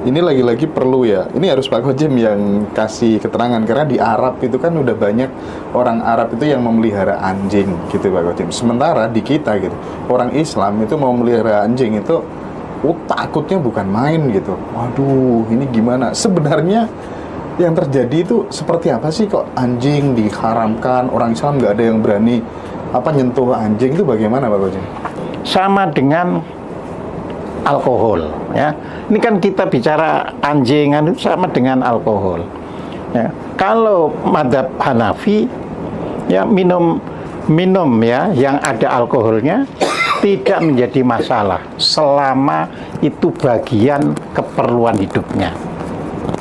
Ini lagi-lagi perlu ya. Ini harus Pak Kojem yang kasih keterangan karena di Arab itu kan udah banyak orang Arab itu yang memelihara anjing gitu Pak Kojem. Sementara di kita gitu, orang Islam itu mau memelihara anjing itu takutnya bukan main gitu. Waduh, ini gimana? Sebenarnya yang terjadi itu seperti apa sih kok anjing diharamkan, orang Islam nggak ada yang berani nyentuh anjing, itu bagaimana Pak Kojem? Sama dengan alkohol ya. Ini kan kita bicara anjingan itu sama dengan alkohol. Ya. Kalau mazhab Hanafi ya minum ya yang ada alkoholnya tidak menjadi masalah selama itu bagian keperluan hidupnya.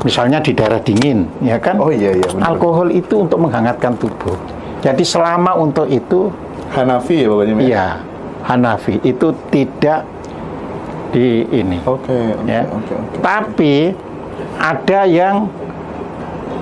Misalnya di daerah dingin, ya kan? Oh iya benar. Alkohol itu untuk menghangatkan tubuh. Jadi selama untuk itu Hanafi ya Bapaknya? Iya, Hanafi itu tidak di ini. Oke. Tapi ada yang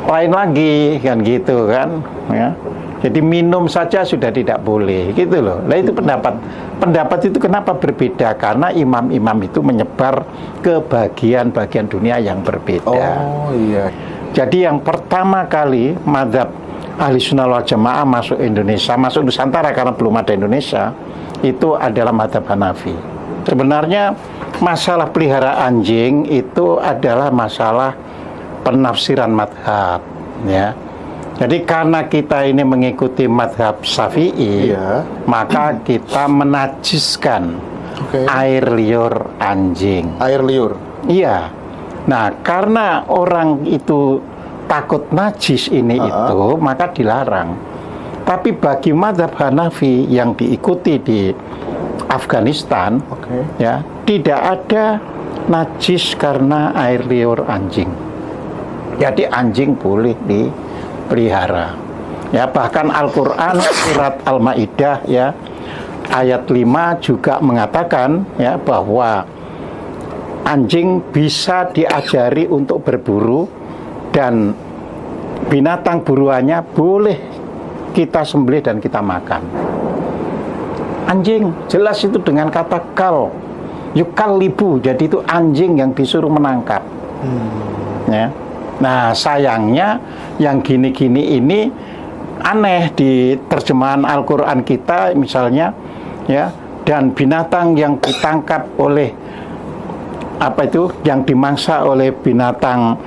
lain lagi kan gitu kan, ya. Jadi minum saja sudah tidak boleh gitu loh. Nah itu pendapat itu kenapa berbeda? Karena imam-imam itu menyebar ke bagian-bagian dunia yang berbeda. Oh iya. Jadi yang pertama kali mazhab Ahlussunnah wal Jamaah masuk Indonesia, masuk Nusantara karena belum ada Indonesia, itu adalah mazhab Hanafi. Sebenarnya masalah pelihara anjing itu adalah masalah penafsiran mazhab, ya. Jadi karena kita ini mengikuti mazhab Syafi'i, maka kita menajiskan air liur anjing. Air liur? Iya. Nah, karena orang itu takut najis ini itu, maka dilarang. Tapi bagi mazhab Hanafi yang diikuti di Afghanistan, ya tidak ada najis karena air liur anjing. Jadi anjing boleh dipelihara. Ya, bahkan Al-Qur'an surat Al-Maidah ya ayat 5 juga mengatakan ya bahwa anjing bisa diajari untuk berburu dan binatang buruannya boleh kita sembelih dan kita makan. Anjing jelas itu dengan kata kal, yukallibu, jadi itu anjing yang disuruh menangkap. Ya. Nah sayangnya yang gini-gini ini aneh di terjemahan Al-Quran kita misalnya ya, dan binatang yang ditangkap oleh yang dimangsa oleh binatang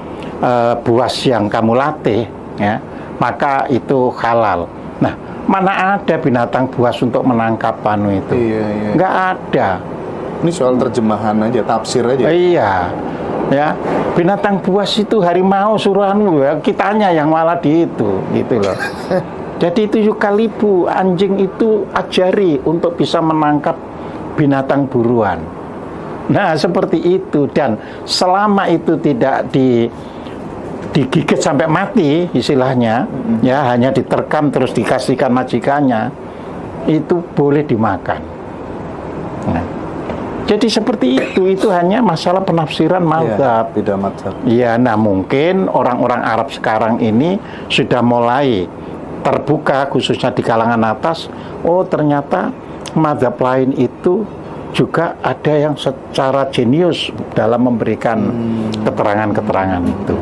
buas yang kamu latih ya, maka itu halal. Nah mana ada binatang buas untuk menangkap itu? Nggak ada. Ini soal terjemahan aja, tafsir aja. Iya. Ya, binatang buas itu harimau suruhanmu ya, kitanya yang malah gitu loh. Jadi itu yukalibu, anjing itu ajari untuk bisa menangkap binatang buruan. Nah, seperti itu, dan selama itu tidak digigit sampai mati istilahnya, ya hanya diterkam terus dikasihkan majikannya, itu boleh dimakan. Nah, jadi seperti itu hanya masalah penafsiran mazhab. Beda mazhab. Iya, nah mungkin orang-orang Arab sekarang ini sudah mulai terbuka khususnya di kalangan atas. Oh ternyata mazhab lain itu juga ada yang secara jenius dalam memberikan keterangan-keterangan itu.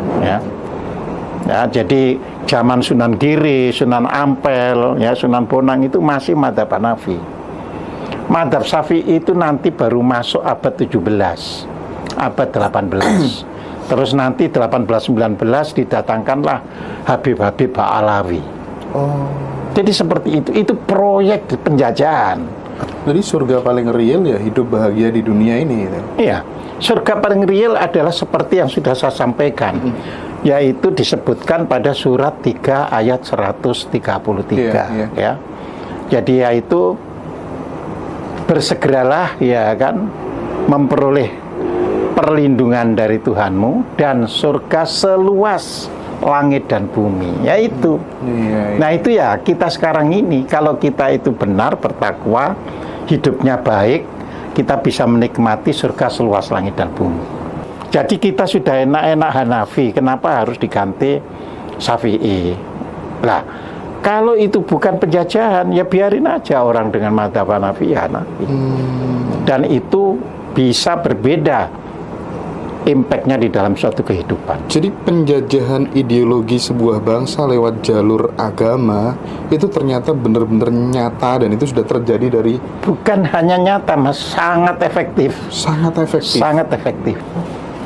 Ya, jadi zaman Sunan Giri, Sunan Ampel, ya Sunan Bonang itu masih mazhab Hanafi. Mazhab Syafi'i itu nanti baru masuk abad 17, abad 18. Terus nanti 18-19 didatangkanlah Habib-Habib Ba'alawi. Jadi seperti itu proyek penjajahan. Jadi surga paling real ya hidup bahagia di dunia ini. Iya, surga paling real adalah seperti yang sudah saya sampaikan, yaitu disebutkan pada surat 3 ayat 133. Ya. Jadi yaitu bersegeralah ya kan memperoleh perlindungan dari Tuhanmu dan surga seluas langit dan bumi, yaitu. Nah itu ya kita sekarang ini kalau kita itu benar bertakwa, hidupnya baik, kita bisa menikmati surga seluas langit dan bumi. Jadi kita sudah enak-enak Hanafi, kenapa harus diganti Syafi'i? Lah kalau itu bukan penjajahan, ya biarin aja orang dengan mazhab Hanafi ya Hanafi. Dan itu bisa berbeda impact-nya di dalam suatu kehidupan. Jadi penjajahan ideologi sebuah bangsa lewat jalur agama itu ternyata benar-benar nyata dan itu sudah terjadi dari... Bukan hanya nyata, Mas, sangat efektif. Sangat efektif. Sangat efektif.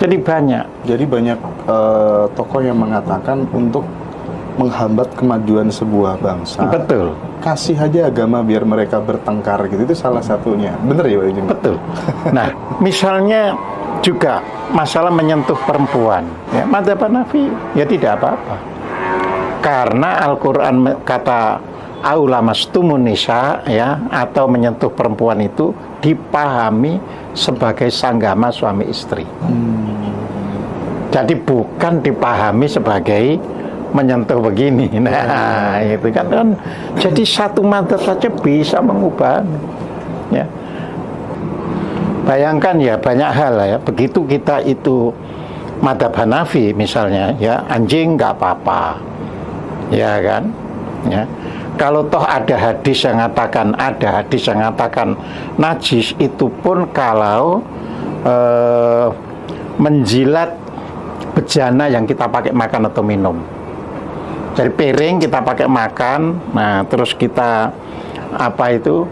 Jadi banyak tokoh yang mengatakan untuk menghambat kemajuan sebuah bangsa. Betul. Kasih aja agama biar mereka bertengkar gitu. Itu salah satunya. Bener ya Pak Ijin? Betul. Nah, misalnya juga masalah menyentuh perempuan. Ya, madzhab Hanafi ya tidak apa-apa. Karena Al-Qur'an kata aulamastumun nisa ya, atau menyentuh perempuan itu dipahami sebagai sanggama suami istri. Jadi bukan dipahami sebagai menyentuh begini. Nah, itu kan jadi satu madzhab saja bisa mengubah. Ya. Bayangkan ya banyak hal ya. Begitu kita itu madzhab Hanafi misalnya, ya anjing nggak apa-apa, ya kan? Ya. Kalau toh ada hadis yang mengatakan najis, itu pun kalau menjilat bejana yang kita pakai makan atau minum. Jadi piring kita pakai makan, nah terus kita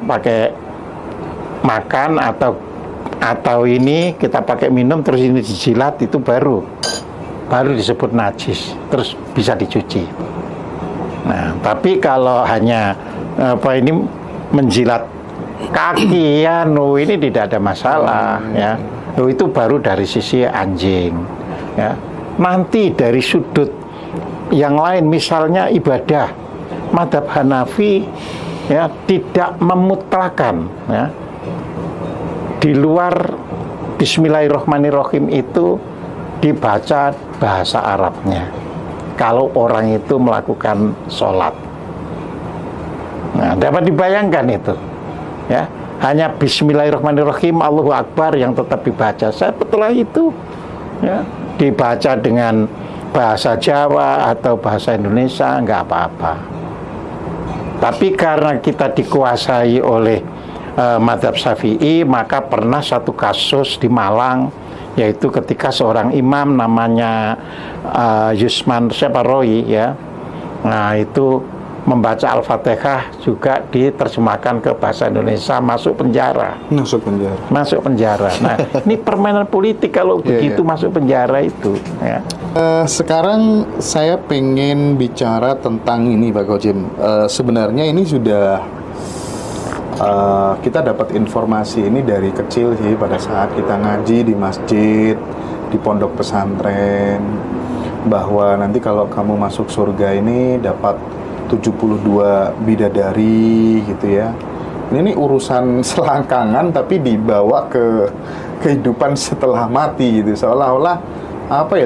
pakai makan atau ini kita pakai minum terus ini dijilat, itu baru disebut najis, terus bisa dicuci. Nah, tapi kalau hanya ini menjilat kaki ya, ini tidak ada masalah ya. Itu baru dari sisi anjing ya. Nanti dari sudut yang lain, misalnya ibadah, madzhab Hanafi ya tidak memutlakan ya. Di luar Bismillahirrahmanirrahim itu dibaca bahasa Arabnya kalau orang itu melakukan sholat. Nah, dapat dibayangkan itu ya, hanya Bismillahirrahmanirrahim Allahu Akbar yang tetap dibaca. Setelah itu ya dibaca dengan bahasa Jawa atau bahasa Indonesia nggak apa-apa. Tapi karena kita dikuasai oleh madzhab Syafi'i, maka pernah satu kasus di Malang, yaitu ketika seorang imam namanya Yusman Separoi ya, nah itu membaca Al-Fatihah juga diterjemahkan ke bahasa Indonesia, masuk penjara. Nah, ini permainan politik kalau begitu masuk penjara itu ya. Sekarang saya pengen bicara tentang ini Pak Kojim. Sebenarnya ini sudah kita dapat informasi ini dari kecil sih, pada saat kita ngaji di masjid, di pondok pesantren, bahwa nanti kalau kamu masuk surga ini dapat 72 bidadari gitu ya. Ini urusan selangkangan tapi dibawa ke kehidupan setelah mati gitu, seolah-olah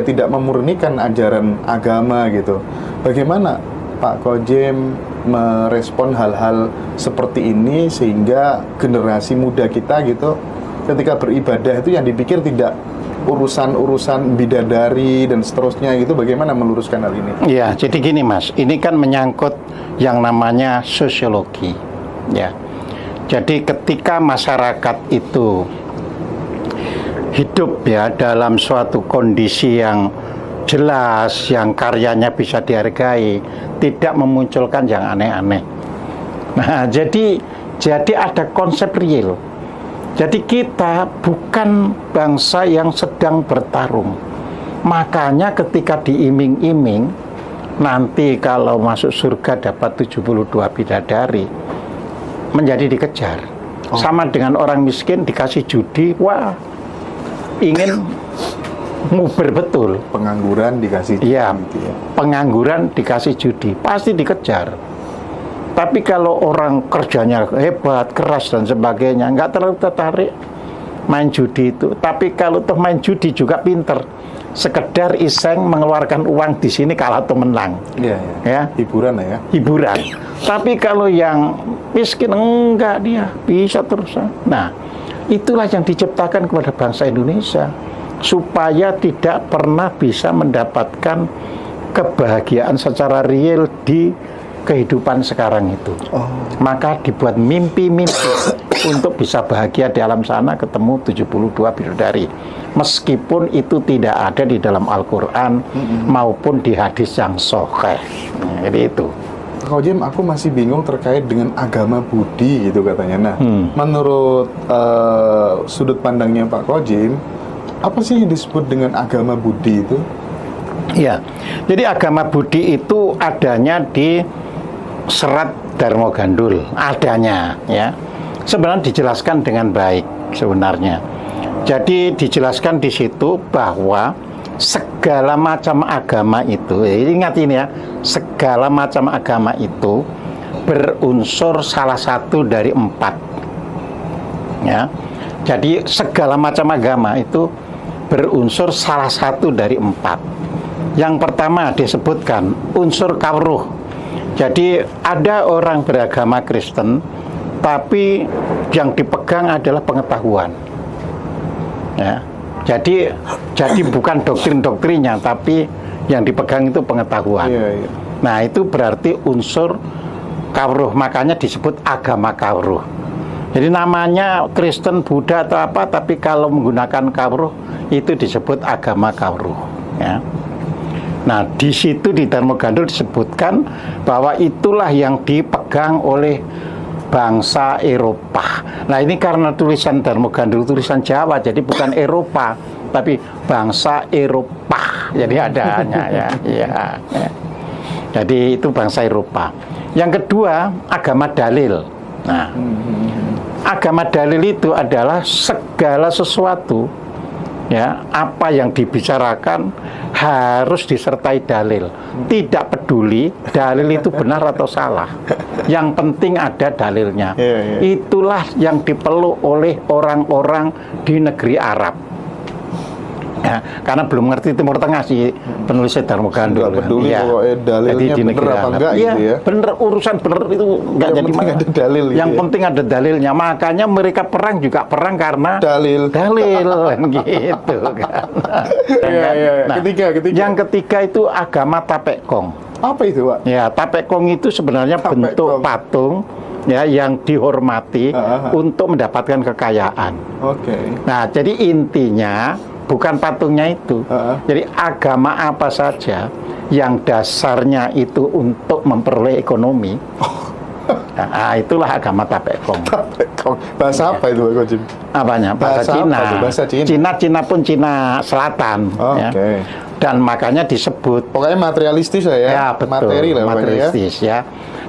tidak memurnikan ajaran agama gitu. Bagaimana Pak Kojim merespon hal-hal seperti ini sehingga generasi muda kita gitu ketika beribadah itu yang dipikir tidak urusan-urusan bidadari dan seterusnya gitu, bagaimana meluruskan hal ini? Ya, jadi gini Mas, ini kan menyangkut yang namanya sosiologi ya. Jadi ketika masyarakat itu hidup ya dalam suatu kondisi yang jelas, yang karyanya bisa dihargai, tidak memunculkan yang aneh-aneh. Nah, jadi ada konsep real. Jadi kita bukan bangsa yang sedang bertarung. Makanya ketika diiming-iming nanti kalau masuk surga dapat 72 bidadari, menjadi dikejar. Sama dengan orang miskin dikasih judi, wah, ingin nguber betul. Pengangguran dikasih judi. Iya, pengangguran dikasih judi, pasti dikejar. Tapi kalau orang kerjanya hebat, keras dan sebagainya, nggak terlalu tertarik main judi itu. Tapi kalau toh main judi juga pinter, sekedar iseng mengeluarkan uang di sini kalah atau menang. Iya, ya. Hiburan ya. Hiburan. Tapi kalau yang miskin enggak, dia bisa terus. Nah, itulah yang diciptakan kepada bangsa Indonesia, supaya tidak pernah bisa mendapatkan kebahagiaan secara real di kehidupan sekarang itu. Maka dibuat mimpi-mimpi untuk bisa bahagia di alam sana ketemu 72 bidadari. Meskipun itu tidak ada di dalam Al-Quran maupun di hadis yang sahih. Jadi itu. Kak Ujim, aku masih bingung terkait dengan agama Budi gitu katanya. Nah, menurut sudut pandangnya Pak Kojim, apa sih yang disebut dengan agama Budi itu? Ya, jadi agama Budi itu adanya di Serat Dharma Gandul, adanya ya. Sebenarnya dijelaskan dengan baik sebenarnya. Jadi dijelaskan di situ bahwa segala macam agama itu, ingat ini ya, segala macam agama itu berunsur salah satu dari 4. Ya, jadi segala macam agama itu berunsur salah satu dari 4. Yang pertama disebutkan unsur kawruh. Jadi ada orang beragama Kristen, tapi yang dipegang adalah pengetahuan. Ya, jadi bukan doktrin-doktrinnya, tapi yang dipegang itu pengetahuan. Iya. Nah, itu berarti unsur kawruh, makanya disebut agama kawruh. Jadi namanya Kristen, Buddha atau apa, tapi kalau menggunakan kawruh itu disebut agama kawruh. Ya. Nah, di situ di Dharma Gandul disebutkan bahwa itulah yang dipegang oleh bangsa Eropa. Nah, ini karena tulisan Dharma Gandul tulisan Jawa, jadi bukan Eropa, tapi bangsa Eropa. Jadi adanya ya. Jadi itu bangsa Eropa. Yang kedua, agama dalil. Nah, agama dalil itu adalah segala sesuatu ya, apa yang dibicarakan harus disertai dalil. Tidak peduli dalil itu benar atau salah. Yang penting ada dalilnya. Itulah yang dipeluk oleh orang-orang di negeri Arab. Ya, karena belum ngerti Timur Tengah sih penulis Dharma Gandul. Nggak peduli pokoknya dalilnya bener apa enggak gitu ya. Bener, urusan bener itu nggak jadi masalah. Ada dalil gitu yang ya. penting ada dalilnya. Makanya mereka perang juga perang karena dalil gitu kan. Nah, ketiga. Yang ketiga itu agama Tapekong. Apa itu, Pak? Ya, Tapekong itu sebenarnya bentuk patung ya yang dihormati untuk mendapatkan kekayaan. Oke. Nah, jadi intinya bukan patungnya itu. Jadi agama apa saja yang dasarnya itu untuk memperoleh ekonomi. Nah, itulah agama Tapekong. Bahasa apa itu, Pak Kojim? Apanya? Bahasa Cina. Bahasa Cina. Cina pun Cina Selatan. Ya. Dan makanya disebut. Pokoknya materialistis lah ya. Ya, betul. Materi lah materialistis ya.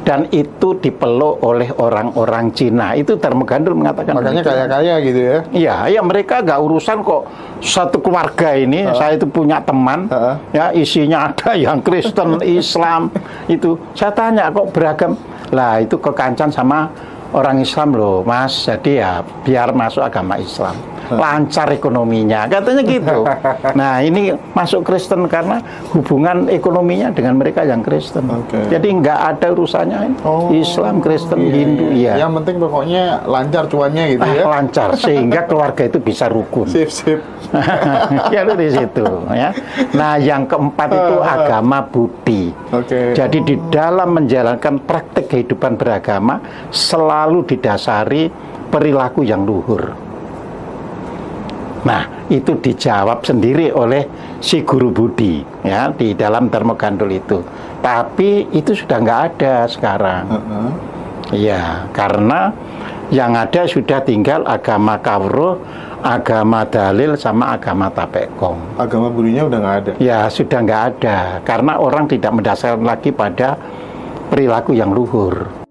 Dan itu dipeluk oleh orang-orang Cina. Itu Dharma Gandul mengatakan. Makanya kaya-kaya gitu ya. Iya, mereka nggak urusan kok satu keluarga ini. Saya itu punya teman, ya isinya ada yang Kristen, Islam itu. Saya tanya kok beragam. Lah itu kekancan sama orang Islam loh, Mas. Jadi ya biar masuk agama Islam. Lancar ekonominya, katanya gitu. Nah, ini masuk Kristen karena hubungan ekonominya dengan mereka yang Kristen. Jadi nggak ada urusannya Islam, Kristen, Hindu. Iya. Yang penting pokoknya lancar cuannya gitu ya. Lancar sehingga keluarga itu bisa rukun. Sip. Ya di situ ya. Nah, yang keempat itu agama Budi. Jadi di dalam menjalankan praktek kehidupan beragama selalu didasari perilaku yang luhur. Nah, itu dijawab sendiri oleh si guru Budi ya di dalam Dharma Gandul itu. Tapi itu sudah nggak ada sekarang. Iya, karena yang ada sudah tinggal agama kawruh, agama dalil, sama agama Tapekong. Agama Budinya udah nggak ada? Ya, sudah nggak ada. Karena orang tidak mendasarkan lagi pada perilaku yang luhur.